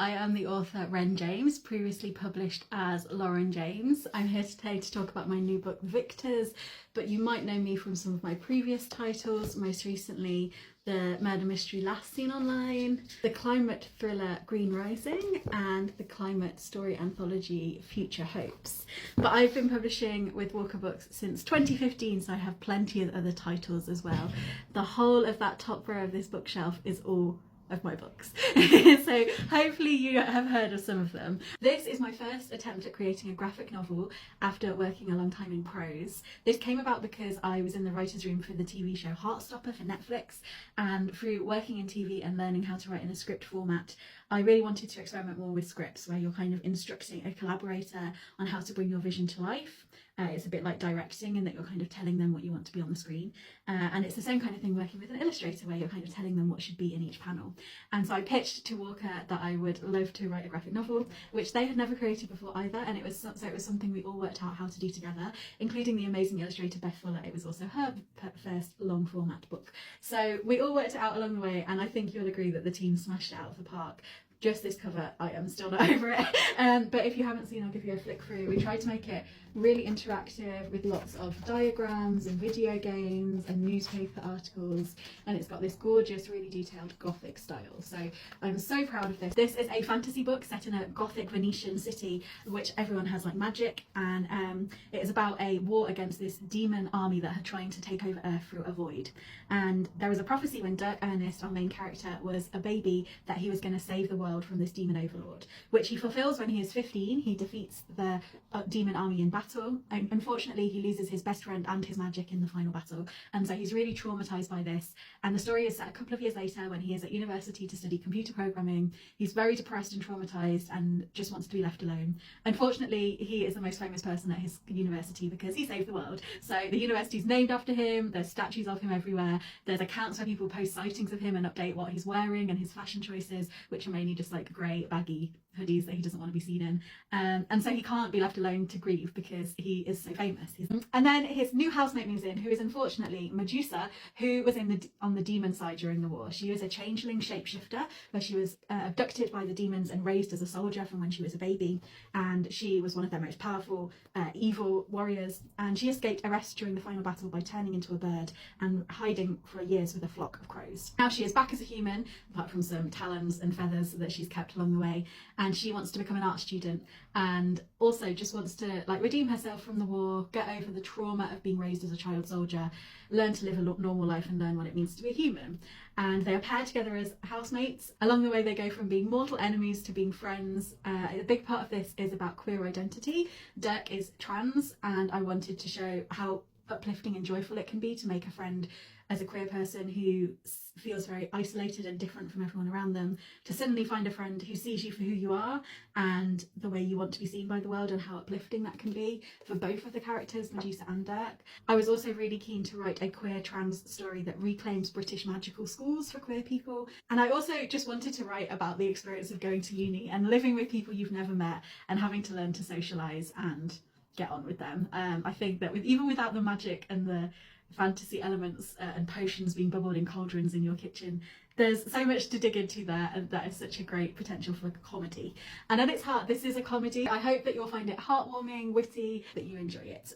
I am the author Wren James, previously published as Lauren James. I'm here today to talk about my new book Victors, but you might know me from some of my previous titles, most recently the murder mystery Last Seen Online, the climate thriller Green Rising, and the climate story anthology Future Hopes. But I've been publishing with Walker Books since 2015, so I have plenty of other titles as well. The whole of that top row of this bookshelf is all of my books. So hopefully you have heard of some of them. This is my first attempt at creating a graphic novel after working a long time in prose. This came about because I was in the writer's room for the TV show Heartstopper for Netflix, and through working in TV and learning how to write in a script format, I really wanted to experiment more with scripts where you're kind of instructing a collaborator on how to bring your vision to life. It's a bit like directing in that you're kind of telling them what you want to be on the screen. And it's the same kind of thing working with an illustrator where you're kind of telling them what should be in each panel. And so I pitched to Walker that I would love to write a graphic novel, which they had never created before either. And it was something we all worked out how to do together, including the amazing illustrator Beth Fuller. It was also her first long format book. So we all worked it out along the way, and I think you'll agree that the team smashed it out of the park. Just this cover, I am still not over it. But if you haven't seen, I'll give you a flick through. We tried to make it really interactive with lots of diagrams and video games and newspaper articles, and it's got this gorgeous, really detailed Gothic style. So I'm so proud of this. This is a fantasy book set in a Gothic Venetian city, which everyone has like magic, and it is about a war against this demon army that are trying to take over Earth through a void. And there was a prophecy when Dirk Ernest, our main character, was a baby that he was going to save the world from this demon overlord, which he fulfills when he is 15. He defeats the demon army in battle. Unfortunately, he loses his best friend and his magic in the final battle, and so he's really traumatized by this. And the story is set a couple of years later when he is at university to study computer programming. He's very depressed and traumatized and just wants to be left alone. Unfortunately, he is the most famous person at his university because he saved the world. So the university is named after him. There's statues of him everywhere. There's accounts where people post sightings of him and update what he's wearing and his fashion choices, which are mainly just like grey baggy hoodies that he doesn't want to be seen in, and so he can't be left alone to grieve because he is so famous. And then his new housemate moves in, who is unfortunately Medusa, who was on the demon side during the war. She was a changeling shapeshifter where she was abducted by the demons and raised as a soldier from when she was a baby, and she was one of their most powerful evil warriors, and she escaped arrest during the final battle by turning into a bird and hiding for years with a flock of crows. Now she is back as a human, apart from some talons and feathers that she's kept along the way, and she wants to become an art student and also just wants to like redeem herself from the war, get over the trauma of being raised as a child soldier, learn to live a normal life and learn what it means to be a human. And they are paired together as housemates. Along the way they go from being mortal enemies to being friends. A big part of this is about queer identity. Dirk is trans, and I wanted to show how uplifting and joyful it can be to make a friend as a queer person who feels very isolated and different from everyone around them, to suddenly find a friend who sees you for who you are and the way you want to be seen by the world, and how uplifting that can be for both of the characters, Medusa and Dirk. I was also really keen to write a queer trans story that reclaims British magical schools for queer people. And I also just wanted to write about the experience of going to uni and living with people you've never met and having to learn to socialise and get on with them. I think that even without the magic and the fantasy elements and potions being bubbled in cauldrons in your kitchen, there's so much to dig into there, and that is such a great potential for a comedy. And at its heart, this is a comedy. I hope that you'll find it heartwarming, witty, that you enjoy it.